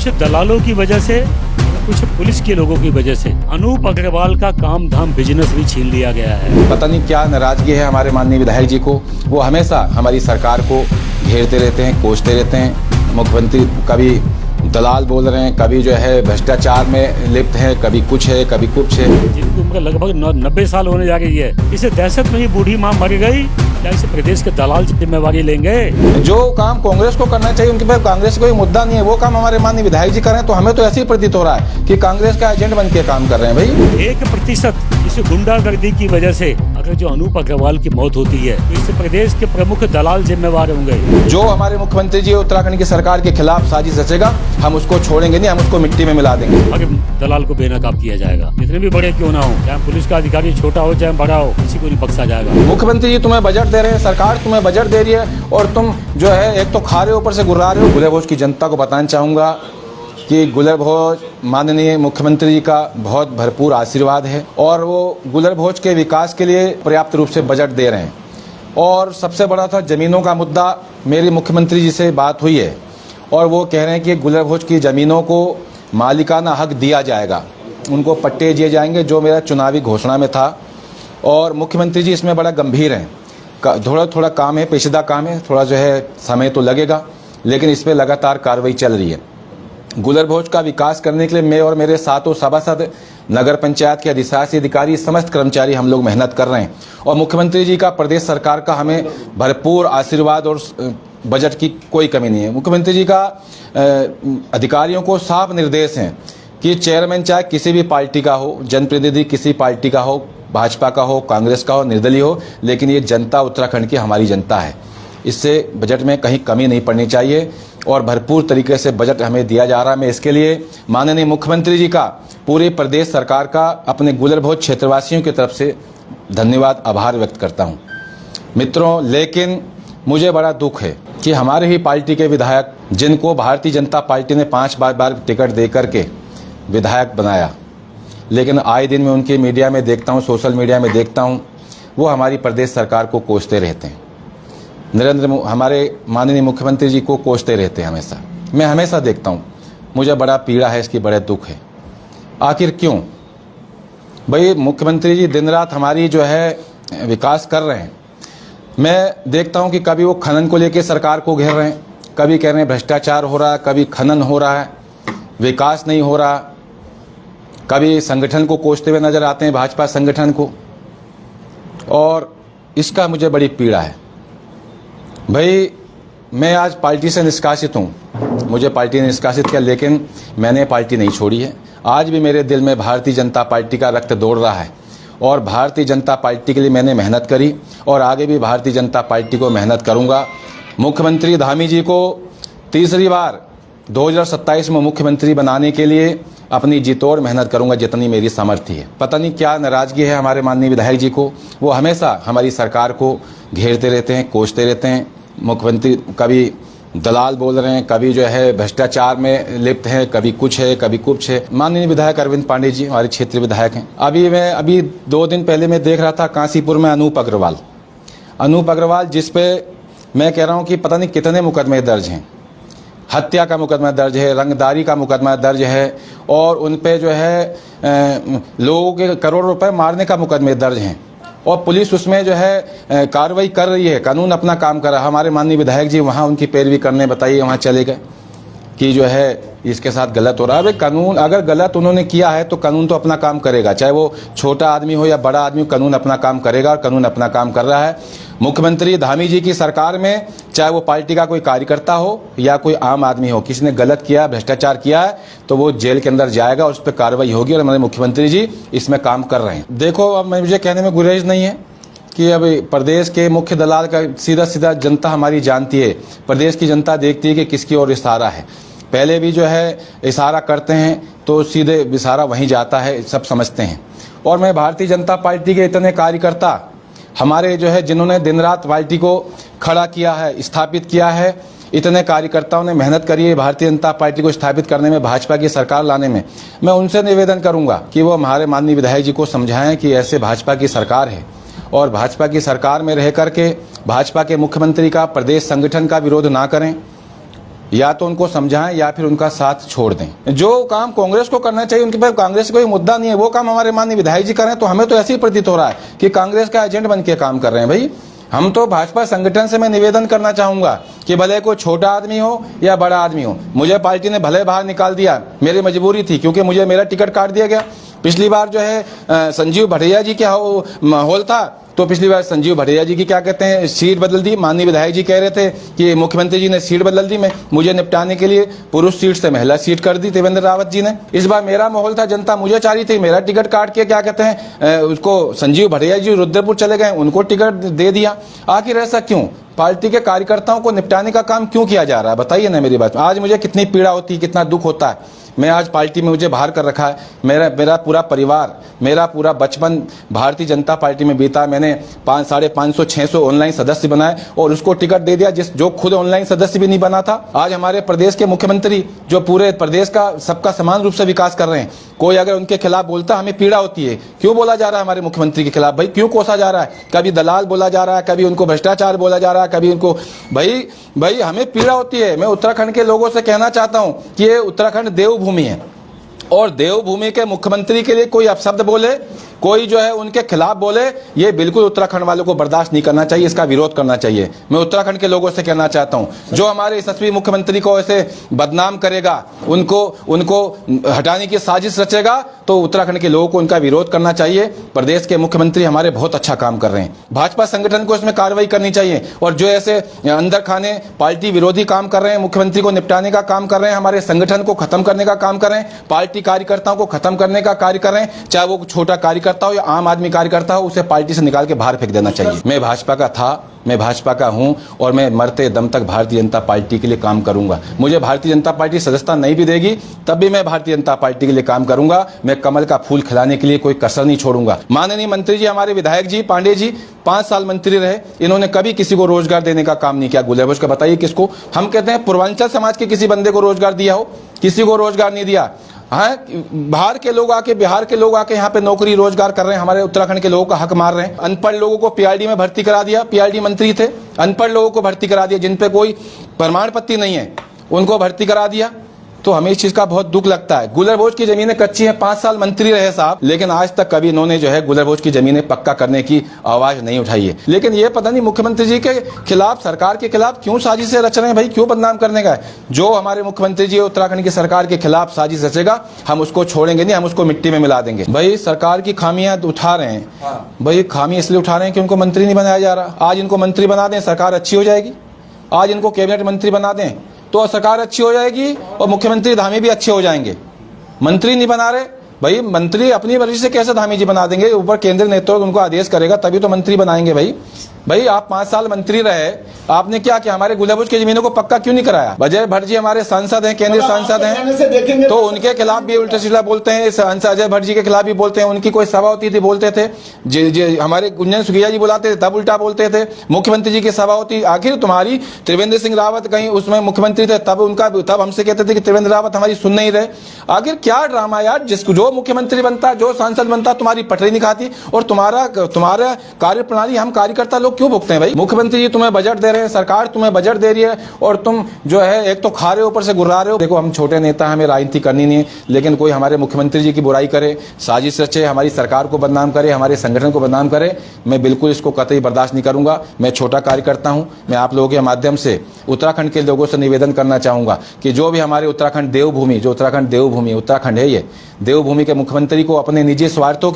कुछ दलालों की वजह से, कुछ पुलिस के लोगों की वजह से अनूप अग्रवाल का काम धाम बिजनेस भी छीन लिया गया है। पता नहीं क्या नाराजगी है हमारे माननीय विधायक जी को, वो हमेशा हमारी सरकार को घेरते रहते हैं, कोसते रहते हैं। मुख्यमंत्री कभी दलाल बोल रहे हैं, कभी जो है भ्रष्टाचार में लिप्त हैं, कभी कुछ है कभी कुछ है। जिनकी उम्र लगभग 90 साल होने जा रही है, इसे दहशत में ही बूढ़ी माँ मर गई, क्या इसे प्रदेश के दलाल जिम्मेवारी लेंगे? जो काम कांग्रेस को करना चाहिए, उनके पास कांग्रेस कोई मुद्दा नहीं है, वो काम हमारे माननीय विधायक जी कर रहे हैं। तो हमें तो ऐसे ही प्रतीत हो रहा है कि कांग्रेस का एजेंट बन के काम कर रहे हैं। भाई 1% इस गुंडागर्दी की वजह से अगर जो अनूप अग्रवाल की मौत होती है, तो इस प्रदेश के प्रमुख दलाल जिम्मेवार होंगे। जो हमारे मुख्यमंत्री जी उत्तराखंड की सरकार के खिलाफ साजिश रचेगा, हम उसको छोड़ेंगे नहीं, हम उसको मिट्टी में मिला देंगे। अगर दलाल को बेनकाब किया जाएगा, जितने भी बड़े क्यों ना हो, चाहे पुलिस का अधिकारी छोटा हो चाहे बड़ा हो, किसी को नहीं बख्शा जाएगा। मुख्यमंत्री जी तुम्हें बजट दे रहे हैं, सरकार तुम्हें बजट दे रही है, और तुम जो है एक तो खा रहे हो, ऊपर से गुर्रा रहे हो। गुलर भोज की जनता को बताना चाहूँगा कि गुलर भोज माननीय मुख्यमंत्री जी का बहुत भरपूर आशीर्वाद है, और वो गुलर भोज के विकास के लिए पर्याप्त रूप से बजट दे रहे हैं। और सबसे बड़ा था ज़मीनों का मुद्दा। मेरी मुख्यमंत्री जी से बात हुई है और वो कह रहे हैं कि गुलर भोज की ज़मीनों को मालिकाना हक दिया जाएगा, उनको पट्टे दिए जाएंगे, जो मेरा चुनावी घोषणा में था। और मुख्यमंत्री जी इसमें बड़ा गंभीर हैं। थोड़ा काम है, पेचीदा काम है, थोड़ा जो है समय तो लगेगा, लेकिन इस पर लगातार कार्रवाई चल रही है। गुलर भोज का विकास करने के लिए मैं और मेरे साथों सभासद, नगर पंचायत के अधिशासी अधिकारी, समस्त कर्मचारी हम लोग मेहनत कर रहे हैं। और मुख्यमंत्री जी का, प्रदेश सरकार का हमें भरपूर आशीर्वाद और बजट की कोई कमी नहीं है। मुख्यमंत्री जी का अधिकारियों को साफ निर्देश हैं कि चेयरमैन चाहे किसी भी पार्टी का हो, जनप्रतिनिधि किसी पार्टी का हो, भाजपा का हो, कांग्रेस का हो, निर्दलीय हो, लेकिन ये जनता उत्तराखंड की हमारी जनता है। इससे बजट में कहीं कमी नहीं पड़नी चाहिए और भरपूर तरीके से बजट हमें दिया जा रहा है। मैं इसके लिए माननीय मुख्यमंत्री जी का, पूरे प्रदेश सरकार का, अपने गुलर भोज क्षेत्रवासियों की तरफ से धन्यवाद, आभार व्यक्त करता हूं। मित्रों, लेकिन मुझे बड़ा दुख है कि हमारे ही पार्टी के विधायक, जिनको भारतीय जनता पार्टी ने 5 बार टिकट दे करके विधायक बनाया, लेकिन आए दिन में उनके मीडिया में देखता हूँ, सोशल मीडिया में देखता हूँ, वो हमारी प्रदेश सरकार को कोसते रहते हैं। हमारे माननीय मुख्यमंत्री जी को कोसते रहते हैं हमेशा। मैं हमेशा देखता हूँ, मुझे बड़ा पीड़ा है, इसकी बड़े दुख है। आखिर क्यों? भाई मुख्यमंत्री जी दिन रात हमारी जो है विकास कर रहे हैं। मैं देखता हूँ कि कभी वो खनन को लेकर सरकार को घेर रहे हैं, कभी कह रहे हैं भ्रष्टाचार हो रहा है, कभी खनन हो रहा है, विकास नहीं हो रहा, कभी संगठन को कोसते हुए नजर आते हैं, भाजपा संगठन को। और इसका मुझे बड़ी पीड़ा है। भाई मैं आज पार्टी से निष्कासित हूँ, मुझे पार्टी ने निष्कासित किया, लेकिन मैंने पार्टी नहीं छोड़ी है। आज भी मेरे दिल में भारतीय जनता पार्टी का रक्त दौड़ रहा है और भारतीय जनता पार्टी के लिए मैंने मेहनत करी और आगे भी भारतीय जनता पार्टी को मेहनत करूँगा। मुख्यमंत्री धामी जी को तीसरी बार 2027 में मुख्यमंत्री बनाने के लिए अपनी जी तोड़ मेहनत करूंगा, जितनी मेरी सामर्थ्य है। पता नहीं क्या नाराजगी है हमारे माननीय विधायक जी को, वो हमेशा हमारी सरकार को घेरते रहते हैं, कोसते रहते हैं। मुख्यमंत्री कभी दलाल बोल रहे हैं, कभी जो है भ्रष्टाचार में लिप्त हैं, कभी कुछ है कभी कुछ है। माननीय विधायक अरविंद पांडे जी हमारे क्षेत्रीय विधायक हैं। अभी 2 दिन पहले मैं देख रहा था काशीपुर में अनूप अग्रवाल, जिसपे मैं कह रहा हूँ कि पता नहीं कितने मुकदमे दर्ज हैं। हत्या का मुकदमा दर्ज है, रंगदारी का मुकदमा दर्ज है, और उन पे जो है लोगों के करोड़ों रुपए मारने का मुकदमे दर्ज हैं। और पुलिस उसमें जो है कार्रवाई कर रही है, कानून अपना काम कर रहा है। हमारे माननीय विधायक जी वहाँ उनकी पैरवी करने बताइए, वहाँ चले गए कि जो है इसके साथ गलत हो रहा है। कानून अगर गलत उन्होंने किया है तो कानून तो अपना काम करेगा, चाहे वो छोटा आदमी हो या बड़ा आदमी, कानून अपना काम करेगा और कानून अपना काम कर रहा है। मुख्यमंत्री धामी जी की सरकार में चाहे वो पार्टी का कोई कार्यकर्ता हो या कोई आम आदमी हो, किसी ने गलत किया, भ्रष्टाचार किया है तो वो जेल के अंदर जाएगा, उस पर कार्रवाई होगी। और हमारे मुख्यमंत्री जी इसमें काम कर रहे हैं। देखो, अब मुझे कहने में गुरेज नहीं है कि अब प्रदेश के मुख्य दलाल का सीधा जनता हमारी जानती है, प्रदेश की जनता देखती है कि किसकी ओर इशारा है। पहले भी जो है इशारा करते हैं तो सीधे इशारा वहीं जाता है, सब समझते हैं। और मैं भारतीय जनता पार्टी के इतने कार्यकर्ता हमारे जो है, जिन्होंने दिन रात पार्टी को खड़ा किया है, स्थापित किया है, इतने कार्यकर्ताओं ने मेहनत करी है भारतीय जनता पार्टी को स्थापित करने में, भाजपा की सरकार लाने में। मैं उनसे निवेदन करूंगा कि वो हमारे माननीय विधायक जी को समझाएं कि ऐसे भाजपा की सरकार है और भाजपा की सरकार में रह करके भाजपा के मुख्यमंत्री का, प्रदेश संगठन का विरोध ना करें। या तो उनको समझाएं या फिर उनका साथ छोड़ दें। जो काम कांग्रेस को करना चाहिए, उनके पास कांग्रेस कोई मुद्दा नहीं है, वो काम हमारे माननीय विधायक जी करें। तो हमें तो ऐसे ही प्रतीत हो रहा है कि कांग्रेस का एजेंट बन के काम कर रहे हैं। भाई हम तो भाजपा संगठन से मैं निवेदन करना चाहूंगा कि भले कोई छोटा आदमी हो या बड़ा आदमी हो, मुझे पार्टी ने भले बाहर निकाल दिया, मेरी मजबूरी थी क्योंकि मुझे मेरा टिकट काट दिया गया। पिछली बार जो है संजीव भटैया जी का माहौल था, तो पिछली बार संजीव भटैया जी की क्या कहते हैं सीट बदल दी। माननीय विधायक जी कह रहे थे कि मुख्यमंत्री जी ने सीट बदल दी, मैं मुझे निपटाने के लिए पुरुष सीट से महिला सीट कर दी त्रिवेंद्र रावत जी ने। इस बार मेरा माहौल था, जनता मुझे चाह रही थी, मेरा टिकट काट के क्या कहते हैं उसको संजीव भटैया जी रुद्रपुर चले गए, उनको टिकट दे दिया। आखिर ऐसा क्यों? पार्टी के कार्यकर्ताओं को निपटाने का काम क्यों किया जा रहा है? बताइए ना मेरी बात। आज मुझे कितनी पीड़ा होती है, कितना दुख होता है। मैं आज पार्टी में मुझे बाहर कर रखा है, मेरा पूरा परिवार, मेरा पूरा बचपन भारतीय जनता पार्टी में बीता। मैंने 550 600 ऑनलाइन सदस्य बनाए और उसको टिकट दे दिया जो खुद ऑनलाइन सदस्य भी नहीं बना था। आज हमारे प्रदेश के मुख्यमंत्री जो पूरे प्रदेश का सबका समान रूप से विकास कर रहे हैं, कोई अगर उनके खिलाफ बोलता हमें पीड़ा होती है। क्यों बोला जा रहा है हमारे मुख्यमंत्री के खिलाफ? भाई क्यों कोसा जा रहा है? कभी दलाल बोला जा रहा है, कभी उनको भ्रष्टाचार बोला जा रहा है, कभी उनको भाई हमें पीड़ा होती है। मैं उत्तराखंड के लोगों से कहना चाहता हूं कि ये उत्तराखंड देवभूमि है और देवभूमि के मुख्यमंत्री के लिए कोई अपशब्द बोले, कोई जो है उनके खिलाफ बोले, ये बिल्कुल उत्तराखंड वालों को बर्दाश्त नहीं करना चाहिए, इसका विरोध करना चाहिए। मैं उत्तराखंड के लोगों से कहना चाहता हूं जो हमारे यशस्वी मुख्यमंत्री को ऐसे बदनाम करेगा, उनको हटाने की साजिश रचेगा, तो उत्तराखंड के लोगों को उनका विरोध करना चाहिए। प्रदेश के मुख्यमंत्री हमारे बहुत अच्छा काम कर रहे हैं, भाजपा संगठन को इसमें कार्रवाई करनी चाहिए। और जो ऐसे अंदर खाने पार्टी विरोधी काम कर रहे हैं, मुख्यमंत्री को निपटाने का काम कर रहे हैं, हमारे संगठन को खत्म करने का काम कर रहे हैं, पार्टी कार्यकर्ताओं को खत्म करने का कार्य कर रहे हैं, चाहे वो छोटा कार्यकर्ता हो या आम आदमी कार्यकर्ता हो, उसे पार्टी से निकाल के बाहर फेंक देना चाहिए। मैं भाजपा का था, मैं भाजपा का हूं और मैं मरते दम तक भारतीय जनता पार्टी के लिए काम करूंगा। मुझे भारतीय जनता पार्टी सदस्यता नहीं भी देगी तब भी मैं भारतीय जनता पार्टी के लिए काम करूंगा। मैं कमल का फूल खिलाने के लिए कोई कसर नहीं छोड़ूंगा। माननीय मंत्री जी, हमारे विधायक जी पांडे जी 5 साल मंत्री रहे, इन्होंने कभी किसी को रोजगार देने का काम नहीं किया। गुलेबोज का बताइए किसको? हम कहते हैं पूर्वांचल समाज के किसी बंदे को रोजगार दिया हो? किसी को रोजगार नहीं दिया। हाँ, बाहर के लोग आके, बिहार के लोग आके यहाँ पे नौकरी रोजगार कर रहे हैं, हमारे उत्तराखंड के लोगों का हक मार रहे हैं। अनपढ़ लोगों को पीआरडी में भर्ती करा दिया, पीआरडी मंत्री थे, अनपढ़ लोगों को भर्ती करा दिया, जिन पे कोई प्रमाण पत्र नहीं है उनको भर्ती करा दिया। तो हमें इस चीज का बहुत दुख लगता है। गुलरभोज की जमीनें कच्ची हैं, 5 साल मंत्री रहे साहब, लेकिन आज तक कभी इन्होंने जो है गुलरभोज की जमीनें पक्का करने की आवाज नहीं उठाई है। लेकिन ये पता नहीं मुख्यमंत्री जी के खिलाफ, सरकार के खिलाफ क्यों साजिशें रच रहे हैं? भाई क्यों बदनाम करने का है? जो हमारे मुख्यमंत्री जी उत्तराखंड की सरकार के खिलाफ साजिश रचेगा, हम उसको छोड़ेंगे नहीं, हम उसको मिट्टी में मिला देंगे। भाई सरकार की खामियां उठा रहे हैं, भाई खामी इसलिए उठा रहे हैं कि उनको मंत्री नहीं बनाया जा रहा। आज इनको मंत्री बना दें, सरकार अच्छी हो जाएगी। आज इनको कैबिनेट मंत्री बना दें तो सरकार अच्छी हो जाएगी और मुख्यमंत्री धामी भी अच्छे हो जाएंगे। मंत्री नहीं बना रहे, भाई मंत्री अपनी मर्जी से कैसे धामी जी बना देंगे? ऊपर केंद्रीय नेतृत्व उनको आदेश करेगा तभी तो मंत्री बनाएंगे। भाई आप 5 साल मंत्री रहे, आपने क्या किया? हमारे गुलेबोज की जमीनों को पक्का क्यों नहीं कराया? अजय भट्ट जी हमारे सांसद हैं, केंद्रीय सांसद हैं, तो उनके खिलाफ भी उल्टा सीधा बोलते हैं। अजय भट्ट जी के खिलाफ भी बोलते हैं। उनकी कोई सभा होती थी बोलते थे, हमारे गुंजन सुखिया जी बुलाते थे तब उल्टा बोलते थे। मुख्यमंत्री जी की सभा होती, आखिर तुम्हारी त्रिवेंद्र सिंह रावत कहीं उसमें मुख्यमंत्री थे तब हमसे कहते थे कि त्रिवेंद्र रावत हमारी सुन नहीं रहे। आखिर क्या ड्रामा यार? जो मुख्यमंत्री बनता, जो सांसद बनता, तुम्हारी पटरी नहीं खाती और तुम्हारा कार्य प्रणाली हम कार्यकर्ता लोग क्यों भुगते हैं? भाई मुख्यमंत्री जी तुम्हें बजट दे रहे हैं, सरकार तुम्हें बजट दे रही है और तुम जो है एक तो खा रहे हो, ऊपर से गुर्रा रहे हो। देखो हम छोटे नेता, हमें राजनीति करनी नहीं है, लेकिन कोई हमारे मुख्यमंत्री जी की बुराई करे, साजिश रचे, हमारी सरकार को बदनाम करे, हमारे संगठन को बदनाम करे, मैं बिल्कुल इसको कतई बर्दाश्त नहीं करूंगा। मैं छोटा कार्यकर्ता हूं। मैं आप लोगों के माध्यम से उत्तराखंड के लोगों से निवेदन करना चाहूंगा कि जो भी हमारे उत्तराखंड देवभूमि, जो उत्तराखंड देवभूमि उत्तराखंड है, ये देवभूमि के मुख्यमंत्री को अपने निजी स्वार्थों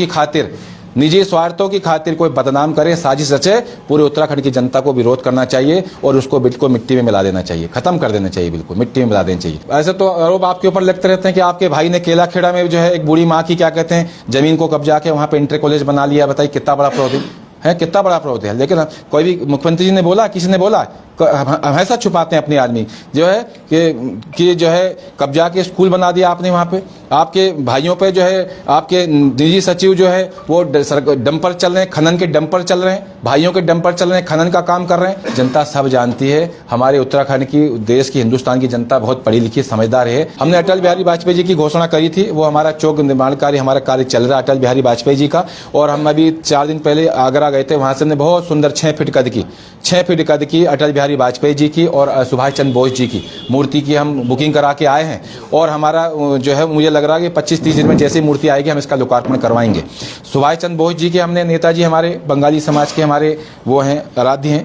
की खातिर कोई बदनाम करे, साजिश रचे, पूरे उत्तराखंड की जनता को विरोध करना चाहिए और उसको बिल्कुल मिट्टी में मिला देना चाहिए, खत्म कर देना चाहिए, बिल्कुल मिट्टी में मिला देना चाहिए। ऐसे तो आरोप आपके ऊपर लगते रहते हैं कि आपके भाई ने केलाखेड़ा में जो है एक बूढ़ी माँ की क्या कहते हैं जमीन को कब्जा के वहां पे इंटर कॉलेज बना लिया। बताइए कितना बड़ा अपराध है, कितना बड़ा अपराध है। लेकिन कोई भी मुख्यमंत्री जी ने बोला, किसी ने बोला? हमेशा छुपाते हैं अपने आदमी जो है कि जो है कब्जा के स्कूल बना दिया आपने वहाँ पे। आपके भाइयों पे जो है आपके निजी सचिव जो है वो डंपर चल रहे हैं, खनन के डंपर चल रहे हैं, भाइयों के डंपर चल रहे हैं, खनन का काम कर रहे हैं। जनता सब जानती है, हमारे उत्तराखंड की, देश की, हिंदुस्तान की जनता बहुत पढ़ी लिखी समझदार है। हमने अटल बिहारी वाजपेयी जी की घोषणा करी थी, वो हमारा चौक निर्माण कार्य, हमारा कार्य चल रहा है अटल बिहारी वाजपेयी जी का। और हम अभी 4 दिन पहले आगरा गए थे, वहाँ से हमने बहुत सुंदर 6 फीट कद की अटल बिहारी वाजपेयी जी की और सुभाष चंद्र बोस जी की मूर्ति की हम बुकिंग करा के आए हैं। और हमारा जो है मुझे लग रहा है कि 25-30 दिन में जैसे ही मूर्ति आएगी हम इसका लोकार्पण करवाएंगे। सुभाष चंद्र बोस जी के हमने नेताजी हमारे बंगाली समाज के हमारे वो हैं, आराध्य हैं,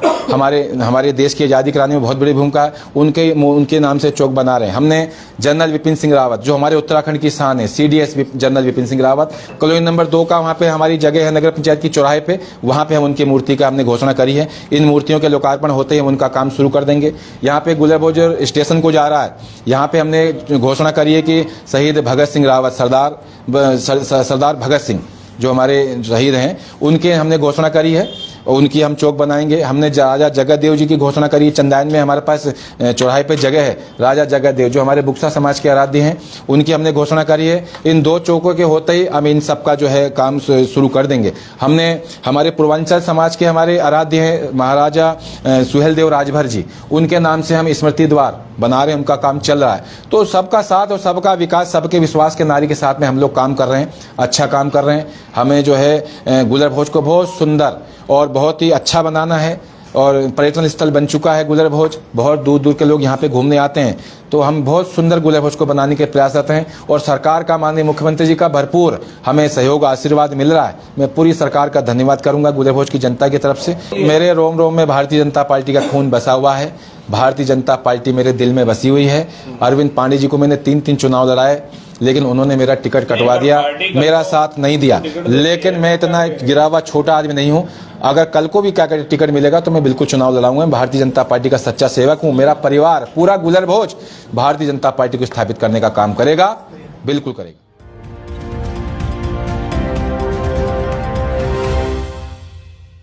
हमारे देश की आज़ादी कराने में बहुत बड़ी भूमिका है। उनके नाम से चौक बना रहे हैं। हमने जनरल विपिन सिंह रावत जो हमारे उत्तराखंड की शान है, CDS general Vipin Singh Rawat, colony number 2 का वहाँ पे हमारी जगह है नगर पंचायत की चौराहे पे, वहाँ पे हम उनकी मूर्ति का हमने घोषणा करी है। इन मूर्तियों के लोकार्पण होते ही हम उनका काम शुरू कर देंगे। यहाँ पे गुलरभोज स्टेशन को जा रहा है, यहाँ पे हमने घोषणा करी है कि शहीद भगत सिंह रावत, सरदार भगत सिंह जो हमारे शहीद हैं, उनके हमने घोषणा करी है, उनकी हम चौक बनाएंगे। हमने राजा जगदेव जी की घोषणा करी। चंदायन में हमारे पास चौराहे पे जगह है, राजा जगदेव जो हमारे बुक्सा समाज के आराध्य हैं, उनकी हमने घोषणा करी है। इन 2 चौकों के होते ही हम इन सब का जो है काम शुरू कर देंगे। हमने हमारे पूर्वांचल समाज के हमारे आराध्य हैं महाराजा सुहेलदेव राजभर जी, उनके नाम से हम स्मृति द्वार बना रहे हैं, उनका काम चल रहा है। तो सबका साथ और सबका विकास, सबके विश्वास के नारी के साथ में हम लोग काम कर रहे हैं, अच्छा काम कर रहे हैं। हमें जो है गुलरभोज को बहुत सुंदर और बहुत ही अच्छा बनाना है और पर्यटन स्थल बन चुका है गुलरभोज। बहुत दूर दूर के लोग यहाँ पे घूमने आते हैं, तो हम बहुत सुंदर गुलरभोज को बनाने के प्रयासरत हैं और सरकार का, माननीय मुख्यमंत्री जी का भरपूर हमें सहयोग आशीर्वाद मिल रहा है। मैं पूरी सरकार का धन्यवाद करूंगा गुलरभोज की जनता की तरफ से। मेरे रोम रोम में भारतीय जनता पार्टी का खून बसा हुआ है, भारतीय जनता पार्टी मेरे दिल में बसी हुई है। अरविंद पांडे जी को मैंने 3 चुनाव लड़ाए, लेकिन उन्होंने मेरा टिकट कटवा दिया, मेरा साथ नहीं दिया। लेकिन मैं इतना गिरा हुआ छोटा आदमी नहीं हूँ। अगर कल को भी क्या टिकट मिलेगा तो मैं बिल्कुल चुनाव लड़ाऊंगा। भारतीय जनता पार्टी का सच्चा सेवक हूँ। मेरा परिवार पूरा गुलरभोज भारतीय जनता पार्टी को स्थापित करने का काम करेगा, बिल्कुल करेगा।